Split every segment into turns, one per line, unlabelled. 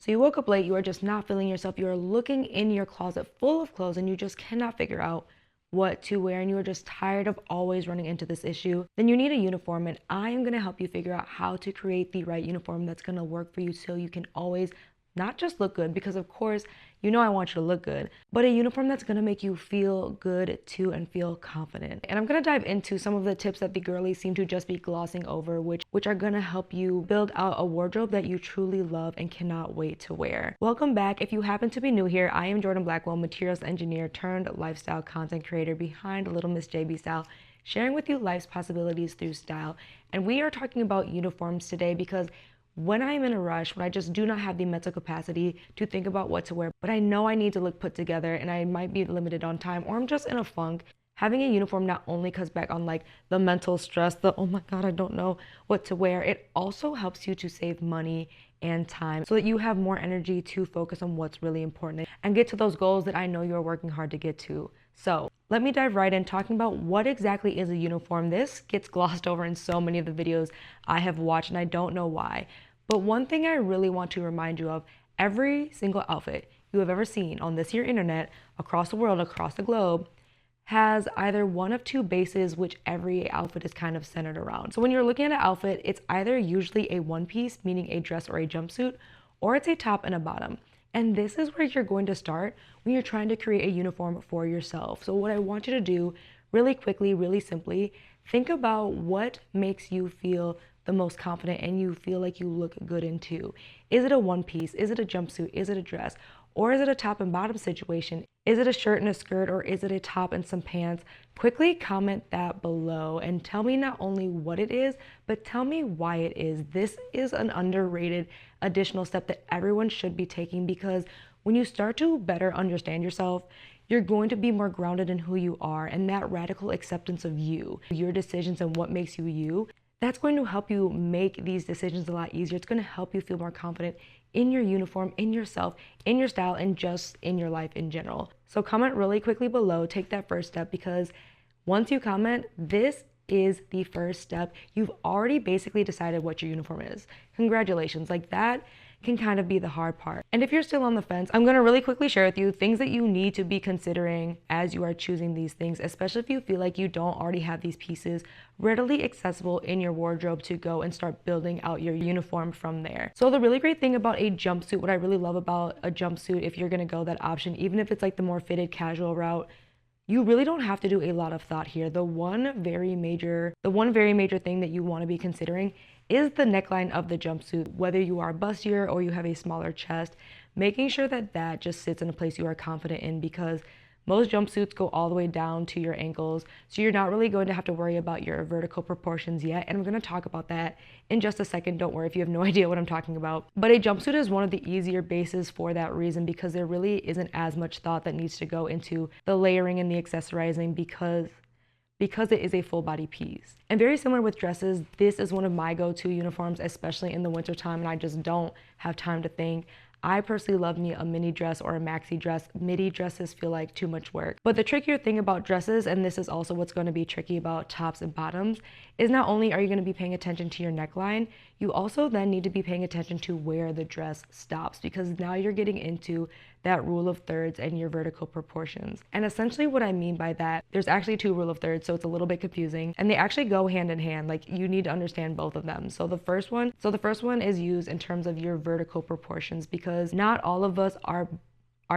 So you woke up late, you are just not feeling yourself, you are looking in your closet full of clothes and you just cannot figure out what to wear and you are just tired of always running into this issue, then you need a uniform, and I am going to help you figure out how to create the right uniform that's going to work for you so you can always not just look good, because of course, you know I want you to look good, but a uniform that's gonna make you feel good too and feel confident. And I'm gonna dive into some of the tips that the girlies seem to just be glossing over, which are gonna help you build out a wardrobe that you truly love and cannot wait to wear. Welcome back. If you happen to be new here, I am Jordan Blackwell, materials engineer turned lifestyle content creator behind Little Miss JB Style, sharing with you life's possibilities through style. And we are talking about uniforms today because when I'm in a rush, when I just do not have the mental capacity to think about what to wear, but I know I need to look put together and I might be limited on time, or I'm just in a funk, having a uniform not only cuts back on like the mental stress, the oh my God, I don't know what to wear, it also helps you to save money and time so that you have more energy to focus on what's really important and get to those goals that I know you're working hard to get to. So let me dive right in talking about what exactly is a uniform. This gets glossed over in so many of the videos I have watched and I don't know why. But one thing I really want to remind you of, every single outfit you have ever seen on this here internet, across the world, across the globe, has either one of two bases which every outfit is kind of centered around. So when you're looking at an outfit, it's either usually a one piece, meaning a dress or a jumpsuit, or it's a top and a bottom. And this is where you're going to start when you're trying to create a uniform for yourself. So what I want you to do really quickly, really simply, think about what makes you feel the most confident and you feel like you look good in too. Is it a one piece? Is it a jumpsuit? Is it a dress? Or is it a top and bottom situation? Is it a shirt and a skirt, or is it a top and some pants? Quickly comment that below and tell me not only what it is, but tell me why it is. This is an underrated additional step that everyone should be taking, because when you start to better understand yourself, you're going to be more grounded in who you are, and that radical acceptance of you, your decisions, and what makes you you, that's going to help you make these decisions a lot easier. It's going to help you feel more confident in your uniform, in yourself, in your style, and just in your life in general. So comment really quickly below, take that first step, because once you comment, this is the first step. You've already basically decided what your uniform is. Congratulations. Like, that can kind of be the hard part. And if you're still on the fence, I'm going to really quickly share with you things that you need to be considering as you are choosing these things, especially if you feel like you don't already have these pieces readily accessible in your wardrobe to go and start building out your uniform from there. So the really great thing about a jumpsuit, what I really love about a jumpsuit, if you're going to go that option, even if it's like the more fitted casual route, you really don't have to do a lot of thought here. The one very major thing that you want to be considering is the neckline of the jumpsuit. Whether you are bustier or you have a smaller chest, making sure that that just sits in a place you are confident in, because most jumpsuits go all the way down to your ankles, so you're not really going to have to worry about your vertical proportions yet, and I'm going to talk about that in just a second. Don't worry if you have no idea what I'm talking about. But a jumpsuit is one of the easier bases for that reason, because there really isn't as much thought that needs to go into the layering and the accessorizing, because it is a full body piece. And very similar with dresses, this is one of my go-to uniforms, especially in the winter time and I just don't have time to think. I personally love me a mini dress or a maxi dress. Midi dresses feel like too much work. But the trickier thing about dresses, and this is also what's going to be tricky about tops and bottoms, is not only are you going to be paying attention to your neckline, you also then need to be paying attention to where the dress stops, because now you're getting into that rule of thirds and your vertical proportions. And essentially what I mean by that, there's actually two rule of thirds, so it's a little bit confusing, and they actually go hand in hand. Like, you need to understand both of them. So the first one is used in terms of your vertical proportions, because not all of us are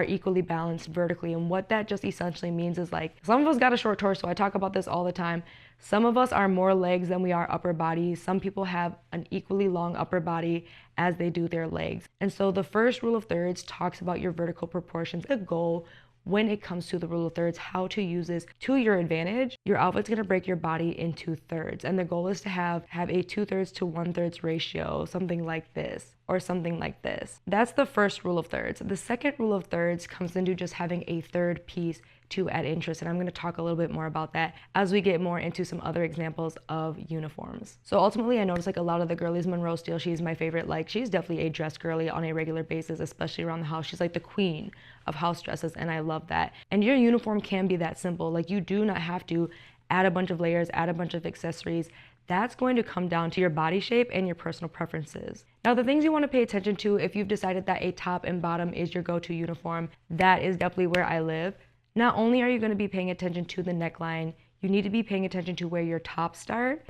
equally balanced vertically. And what that just essentially means is, like, some of us got a short torso. I talk about this all the time. Some of us are more legs than we are upper body. Some people have an equally long upper body as they do their legs. And so the first rule of thirds talks about your vertical proportions. The goal when it comes to the rule of thirds, how to use this to your advantage. Your outfit's going to break your body into thirds, and the goal is to have a 2/3 to 1/3 ratio, something like this or something like this. That's the first rule of thirds. The second rule of thirds comes into just having a third piece to add interest, and I'm going to talk a little bit more about that as we get more into some other examples of uniforms. So ultimately, I noticed like a lot of the girlies, Monroe Steele, she's my favorite. Like, she's definitely a dress girly on a regular basis, especially around the house. She's like the queen of house dresses, and I love that. And your uniform can be that simple. Like, you do not have to add a bunch of layers, add a bunch of accessories. that's going to come down to your body shape and your personal preferences. Now, the things you want to pay attention to if you've decided that a top and bottom is your go-to uniform, that is definitely where I live. Not only are you going to be paying attention to the neckline, you need to be paying attention to where your tops start.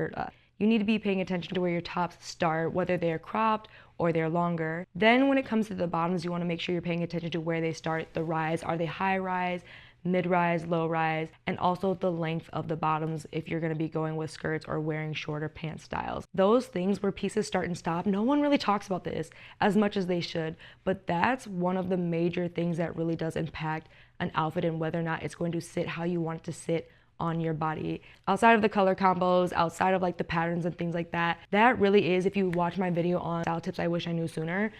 You need to be paying attention to where your tops start, whether they're cropped or they're longer. Then when it comes to the bottoms, you want to make sure you're paying attention to where they start, the rise. Are they high rise, mid-rise, low rise, and also the length of the bottoms if you're going to be going with skirts or wearing shorter pant styles. Those things where pieces start and stop, no one really talks about this as much as they should, but that's one of the major things that really does impact an outfit and whether or not it's going to sit how you want it to sit on your body. Outside of the color combos, outside of like the patterns and things like that, that really is, if you watch my video on style tips I wish I knew sooner,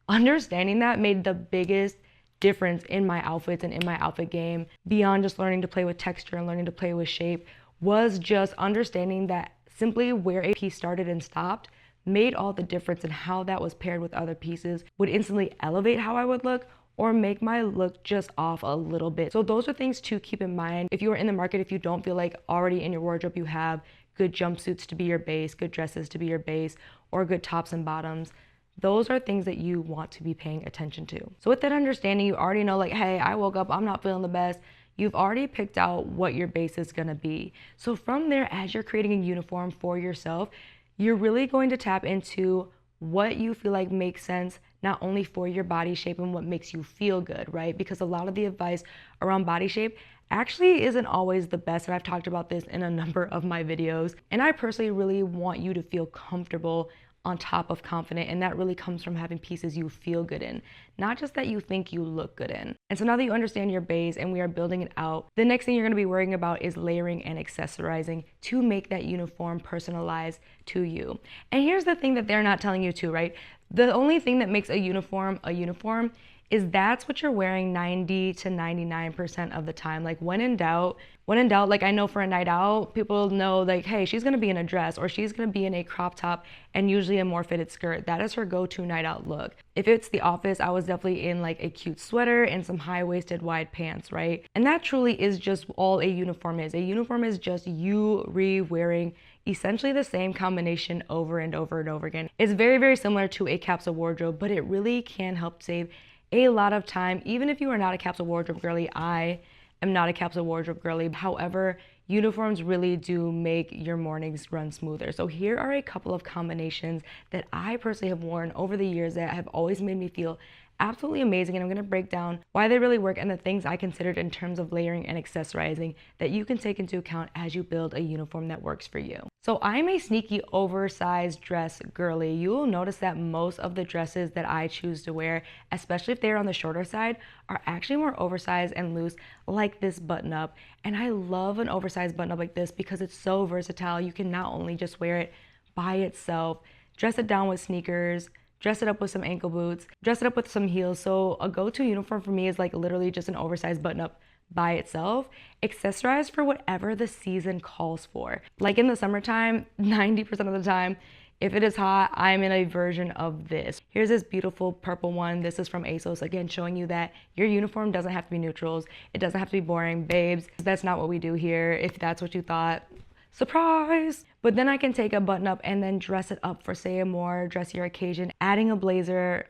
understanding that made the biggest difference in my outfits and in my outfit game. Beyond just learning to play with texture and learning to play with shape, was just understanding that simply where a piece started and stopped made all the difference, and how that was paired with other pieces would instantly elevate how I would look or make my look just off a little bit. So those are things to keep in mind if you are in the market, if you don't feel like already in your wardrobe you have good jumpsuits to be your base, good dresses to be your base, or good tops and bottoms. Those are things that you want to be paying attention to. So with that understanding, you already know like, hey, I woke up, I'm not feeling the best. You've already picked out what your base is gonna be. So from there, as you're creating a uniform for yourself, you're really going to tap into what you feel like makes sense, not only for your body shape and what makes you feel good, right? Because a lot of the advice around body shape actually isn't always the best. And I've talked about this in a number of my videos. And I personally really want you to feel comfortable on top of confident, and that really comes from having pieces you feel good in, not just that you think you look good in. And so now that you understand your base and we are building it out, the next thing you're going to be worrying about is layering and accessorizing to make that uniform personalized to you. And here's the thing that they're not telling you to, right? The only thing that makes a uniform is that's what you're wearing 90 to 99% of the time. Like when in doubt, like I know for a night out, people know like, hey, she's gonna be in a dress or she's gonna be in a crop top and usually a more fitted skirt. That is her go-to night out look. If it's the office, I was definitely in like a cute sweater and some high-waisted wide pants, right? And that truly is just all a uniform is. A uniform is just you re-wearing essentially the same combination over and over and over again. It's very, very similar to a capsule wardrobe, but it really can help save a lot of time. Even if you are not a capsule wardrobe girly, I am not a capsule wardrobe girly. However, uniforms really do make your mornings run smoother. So here are a couple of combinations that I personally have worn over the years that have always made me feel absolutely amazing, and I'm going to break down why they really work and the things I considered in terms of layering and accessorizing that you can take into account as you build a uniform that works for you. So I'm a sneaky oversized dress girly. You will notice that most of the dresses that I choose to wear, especially if they're on the shorter side, are actually more oversized and loose, like this button up. And I love an oversized button up like this because it's so versatile. You can not only just wear it by itself, dress it down with sneakers, dress it up with some ankle boots, dress it up with some heels. So a go-to uniform for me is like literally just an oversized button up by itself, accessorized for whatever the season calls for. Like in the summertime, 90% of the time, if it is hot, I'm in a version of this. Here's this beautiful purple one. This is from ASOS, again, showing you that your uniform doesn't have to be neutrals. It doesn't have to be boring, babes. That's not what we do here. If that's what you thought, surprise! But then I can take a button up and then dress it up for, say, a more dressier occasion, adding a blazer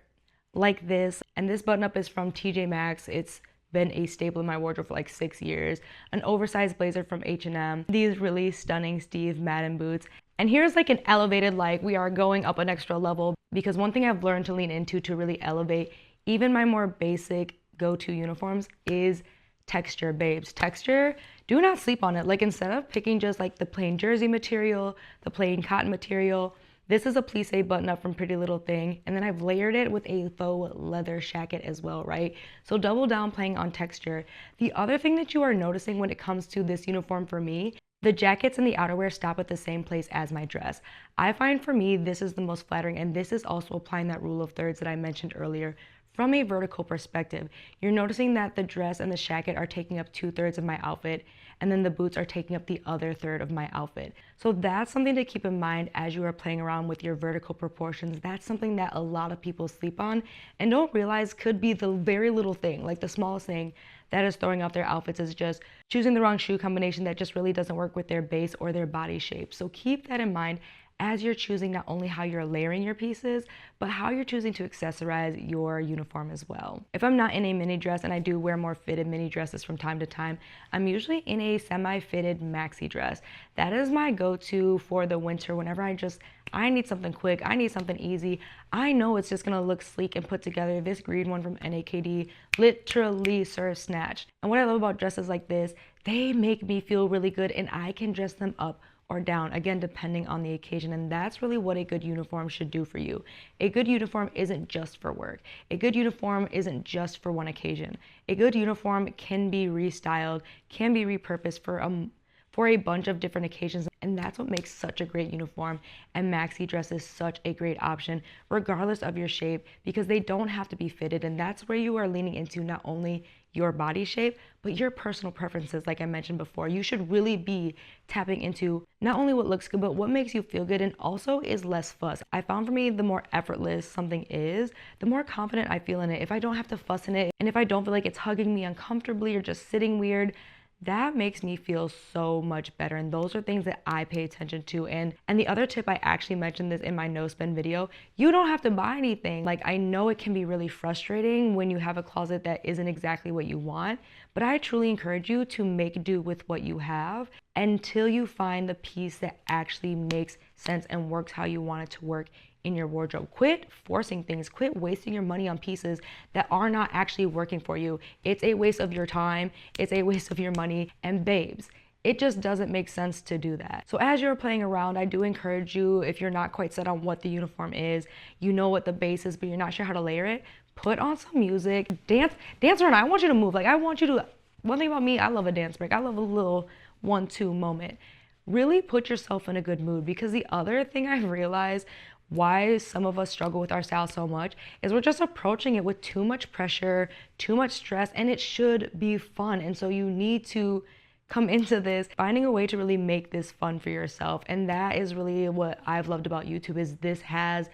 like this. And this button up is from TJ Maxx. It's been a staple in my wardrobe for like 6 years. An oversized blazer from H&M. These really stunning Steve Madden boots. And here's like an elevated, like we are going up an extra level, because one thing I've learned to lean into to really elevate even my more basic go-to uniforms is texture, babes. Texture, do not sleep on it. Like instead of picking just like the plain jersey material, the plain cotton material, this is a plissé button up from Pretty Little Thing. And then I've layered it with a faux leather jacket as well, right? So double down playing on texture. The other thing that you are noticing when it comes to this uniform for me, the jackets and the outerwear stop at the same place as my dress. I find for me, this is the most flattering, and this is also applying that rule of thirds that I mentioned earlier From a vertical perspective, you're noticing that the dress and the jacket are taking up 2/3 of my outfit, and then the boots are taking up the other third of my outfit. So that's something to keep in mind as you are playing around with your vertical proportions. That's something that a lot of people sleep on and don't realize could be the very little thing, like the smallest thing that is throwing off their outfits, is just choosing the wrong shoe combination that just really doesn't work with their base or their body shape. So keep that in mind as you're choosing not only how you're layering your pieces, but how you're choosing to accessorize your uniform as well. If I'm not in a mini dress, and I do wear more fitted mini dresses from time to time, I'm usually in a semi-fitted maxi dress. That is my go-to for the winter whenever I need something quick, I need something easy. I know it's just gonna look sleek and put together. This green one from NAKD literally serves snatched. And what I love about dresses like this, they make me feel really good and I can dress them up or down, again, depending on the occasion. And that's really what a good uniform should do for you. A good uniform isn't just for work. A good uniform isn't just for one occasion. A good uniform can be restyled, can be repurposed for a bunch of different occasions. And that's what makes such a great uniform. And maxi dress is such a great option, regardless of your shape, because they don't have to be fitted. And that's where you are leaning into not only your body shape, but your personal preferences. Like I mentioned before, you should really be tapping into not only what looks good, but what makes you feel good and also is less fuss. I found for me, the more effortless something is, the more confident I feel in it. If I don't have to fuss in it, and if I don't feel like it's hugging me uncomfortably or just sitting weird, that makes me feel so much better. And those are things that I pay attention to. And the other tip, I actually mentioned this in my no spend video, you don't have to buy anything. Like, I know it can be really frustrating when you have a closet that isn't exactly what you want, but I truly encourage you to make do with what you have until you find the piece that actually makes sense and works how you want it to work in your wardrobe. Quit forcing things, quit wasting your money on pieces that are not actually working for you. It's a waste of your time, it's a waste of your money, and babes, it just doesn't make sense to do that. So as you're playing around, I do encourage you, if you're not quite set on what the uniform is, you know what the base is, but you're not sure how to layer it, put on some music, dance around. I want you to move. Like, I want you to, one thing about me, I love a dance break. I love a little 1-2 moment. Really put yourself in a good mood, because the other thing I've realized why some of us struggle with our style so much is we're just approaching it with too much pressure, too much stress, and it should be fun. And so you need to come into this finding a way to really make this fun for yourself. And that is really what I've loved about YouTube, is this has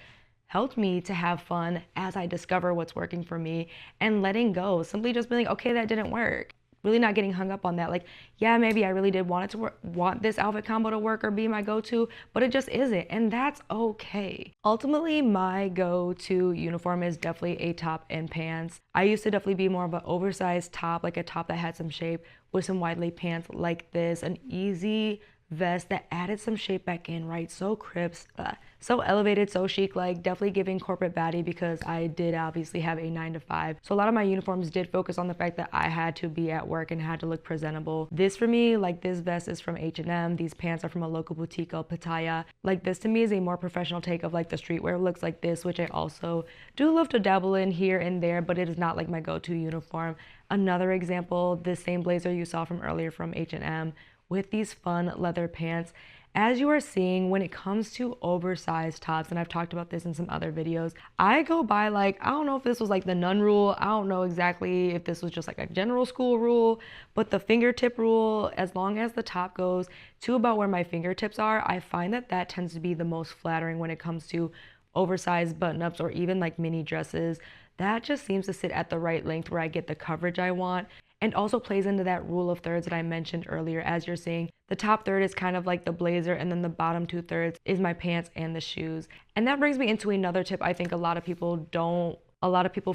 helped me to have fun as I discover what's working for me and letting go, simply just being like, okay, that didn't work. Really not getting hung up on that. Like, yeah, maybe I really did want it to work, want this outfit combo to work or be my go-to, but it just isn't, and that's okay. Ultimately, my go-to uniform is definitely a top and pants. I used to definitely be more of an oversized top, like a top that had some shape with some wide leg pants like this, an easy vest that added some shape back in, right? So crisp, so elevated, so chic, like definitely giving corporate baddie, because I did obviously have a 9-to-5. So a lot of my uniforms did focus on the fact that I had to be at work and had to look presentable. This for me, like this vest is from H&M. These pants are from a local boutique called Pattaya. Like this to me is a more professional take of like the streetwear looks like this, which I also do love to dabble in here and there, but it is not like my go-to uniform. Another example, this same blazer you saw from earlier from H&M, with these fun leather pants. As you are seeing, when it comes to oversized tops, and I've talked about this in some other videos, I go by like, I don't know if this was like the nun rule, I don't know exactly if this was just like a general school rule, but the fingertip rule, as long as the top goes to about where my fingertips are, I find that that tends to be the most flattering when it comes to oversized button-ups or even like mini dresses. That just seems to sit at the right length where I get the coverage I want, and also plays into that rule of thirds that I mentioned earlier. As you're seeing, the top third is kind of like the blazer, and then the bottom 2/3 is my pants and the shoes. And that brings me into another tip I think a lot of people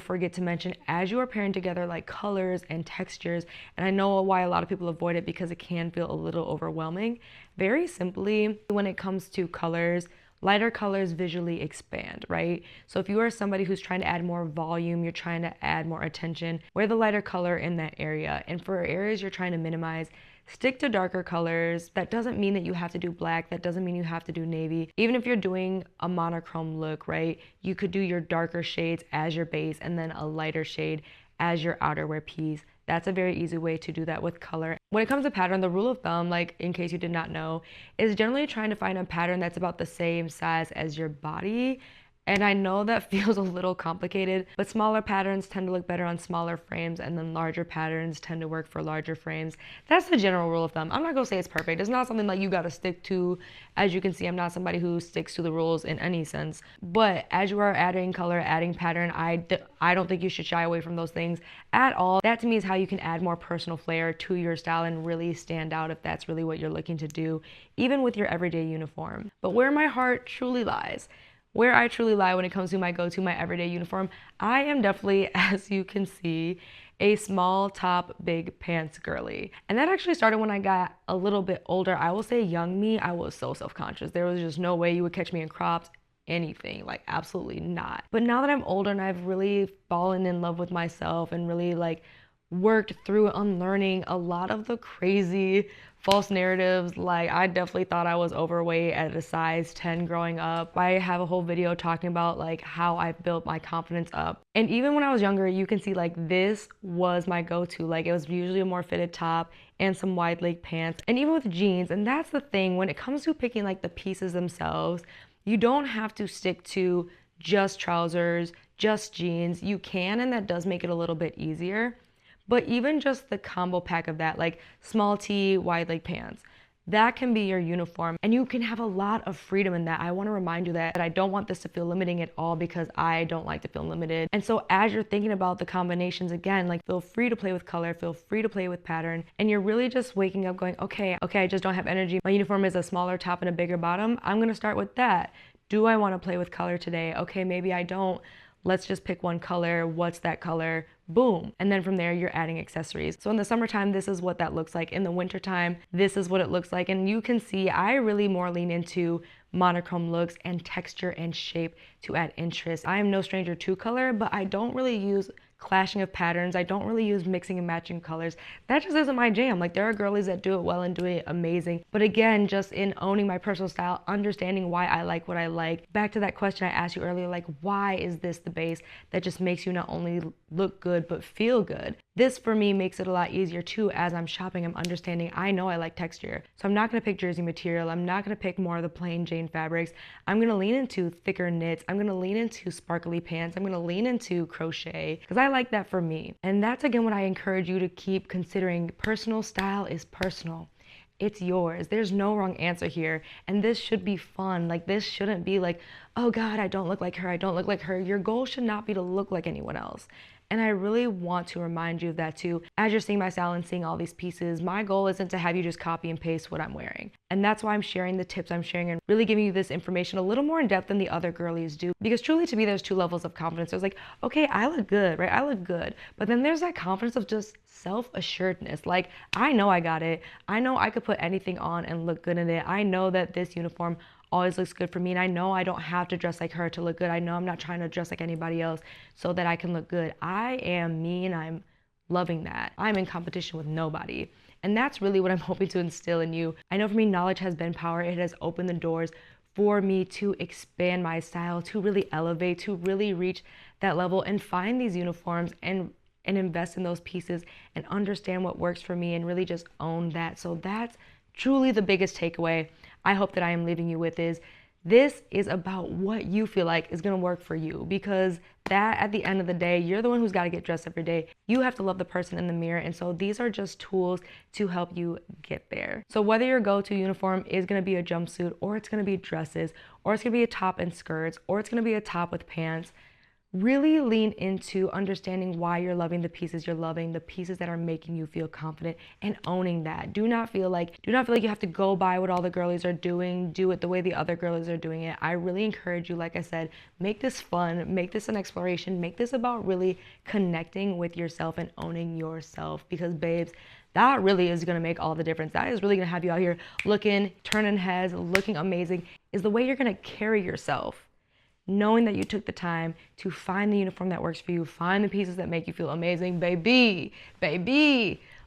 forget to mention as you are pairing together like colors and textures. And I know why a lot of people avoid it, because it can feel a little overwhelming. Very simply, when it comes to colors, lighter colors visually expand, right? So if you are somebody who's trying to add more volume, you're trying to add more attention, wear the lighter color in that area. And for areas you're trying to minimize, stick to darker colors. That doesn't mean that you have to do black. That doesn't mean you have to do navy. Even if you're doing a monochrome look, right? You could do your darker shades as your base and then a lighter shade as your outerwear piece. That's a very easy way to do that with color. When it comes to pattern, the rule of thumb, like in case you did not know, is generally trying to find a pattern that's about the same size as your body And I know that feels a little complicated, but smaller patterns tend to look better on smaller frames, and then larger patterns tend to work for larger frames. That's the general rule of thumb. I'm not gonna say it's perfect. It's not something like you gotta stick to. As you can see, I'm not somebody who sticks to the rules in any sense. But as you are adding color, adding pattern, I don't think you should shy away from those things at all. That to me is how you can add more personal flair to your style and really stand out if that's really what you're looking to do, even with your everyday uniform. But where my heart truly lies, where I truly lie when it comes to my go-to, my everyday uniform, I am definitely, as you can see, a small top, big pants girly. And that actually started when I got a little bit older. I will say young me, I was so self-conscious. There was just no way you would catch me in crops, anything, like absolutely not. But now that I'm older and I've really fallen in love with myself and really like worked through unlearning a lot of the crazy false narratives. Like, I definitely thought I was overweight at a size 10 growing up. I have a whole video talking about like how I've built my confidence up. And even when I was younger, you can see like this was my go-to. Like, it was usually a more fitted top and some wide leg pants, and even with jeans. And that's the thing, when it comes to picking like the pieces themselves, you don't have to stick to just trousers, just jeans. You can, and that does make it a little bit easier. But even just the combo pack of that, like small tee, wide leg pants, that can be your uniform, and you can have a lot of freedom in that. I want to remind you that I don't want this to feel limiting at all, because I don't like to feel limited. And so as you're thinking about the combinations, again, like, feel free to play with color, feel free to play with pattern, and you're really just waking up going, okay, I just don't have energy. My uniform is a smaller top and a bigger bottom. I'm going to start with that. Do I want to play with color today? Okay, maybe I don't. Let's just pick one color. What's that color? Boom. And then from there, you're adding accessories. So in the summertime, this is what that looks like. In the wintertime, this is what it looks like. And you can see I really more lean into monochrome looks and texture and shape to add interest. I am no stranger to color, but I don't really use clashing of patterns. I don't really use mixing and matching colors. That just isn't my jam. Like, there are girlies that do it well and do it amazing. But again, just in owning my personal style, understanding why I like what I like. Back to that question I asked you earlier, like, why is this the base that just makes you not only look good, but feel good? This for me makes it a lot easier too. As I'm shopping, I'm understanding, I know I like texture. So I'm not gonna pick jersey material. I'm not gonna pick more of the plain Jane fabrics. I'm gonna lean into thicker knits. I'm gonna lean into sparkly pants. I'm gonna lean into crochet, because I like that for me. And that's again what I encourage you to keep considering. Personal style is personal. It's yours. There's no wrong answer here. And this should be fun. Like, this shouldn't be like, oh God, I don't look like her. I don't look like her. Your goal should not be to look like anyone else. And I really want to remind you of that too. As you're seeing my style and seeing all these pieces, my goal isn't to have you just copy and paste what I'm wearing. And that's why I'm sharing the tips I'm sharing and really giving you this information a little more in depth than the other girlies do. Because truly, to me, there's two levels of confidence. There's like, okay, I look good, right? I look good. But then there's that confidence of just self-assuredness. Like, I know I got it. I know I could put anything on and look good in it. I know that this uniform always looks good for me, and I know I don't have to dress like her to look good. I know I'm not trying to dress like anybody else so that I can look good. I am me, and I'm loving that. I'm in competition with nobody. And that's really what I'm hoping to instill in you. I know for me, knowledge has been power. It has opened the doors for me to expand my style, to really elevate, to really reach that level and find these uniforms and invest in those pieces and understand what works for me and really just own that. So that's truly the biggest takeaway I hope that I am leaving you with, is this is about what you feel like is going to work for you, because that, at the end of the day, you're the one who's got to get dressed every day. You have to love the person in the mirror. And so these are just tools to help you get there. So whether your go-to uniform is going to be a jumpsuit, or it's going to be dresses, or it's going to be a top and skirts, or it's going to be a top with pants, really lean into understanding why you're loving the pieces you're loving, the pieces that are making you feel confident, and owning that. Do not feel like you have to go by what all the girlies are doing, do it the way the other girlies are doing it. I really encourage you, like I said, make this fun, make this an exploration, make this about really connecting with yourself and owning yourself, because babes, that really is going to make all the difference. That is really going to have you out here looking, turning heads, looking amazing, is the way you're going to carry yourself. Knowing that you took the time to find the uniform that works for you, find the pieces that make you feel amazing. Baby,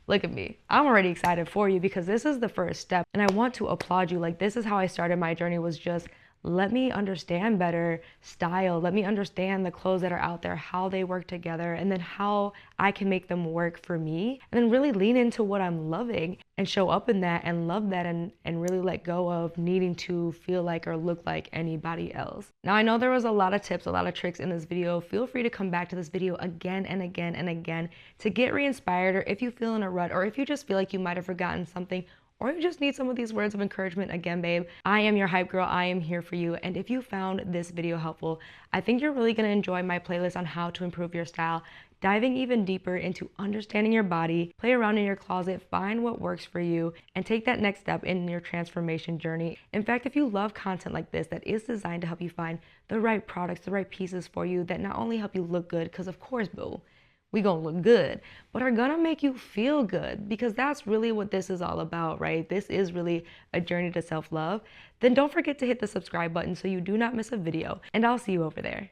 look at me. I'm already excited for you, because this is the first step, and I want to applaud you. Like, this is how I started my journey, was just let me understand better style. Let me understand the clothes that are out there, how they work together, and then how I can make them work for me. And then really lean into what I'm loving and show up in that and love that, and really let go of needing to feel like or look like anybody else. Now, I know there was a lot of tips, a lot of tricks in this video. Feel free to come back to this video again and again and again to get re-inspired, or if you feel in a rut, or if you just feel like you might have forgotten something, or you just need some of these words of encouragement again, babe. I am your hype girl. I am here for you. And if you found this video helpful, I think you're really gonna enjoy my playlist on how to improve your style, diving even deeper into understanding your body, play around in your closet, find what works for you, and take that next step in your transformation journey. In fact, if you love content like this that is designed to help you find the right products, the right pieces for you that not only help you look good, because of course, boo, we gonna look good, but are gonna make you feel good, because that's really what this is all about, right? This is really a journey to self-love. Then don't forget to hit the subscribe button so you do not miss a video, and I'll see you over there.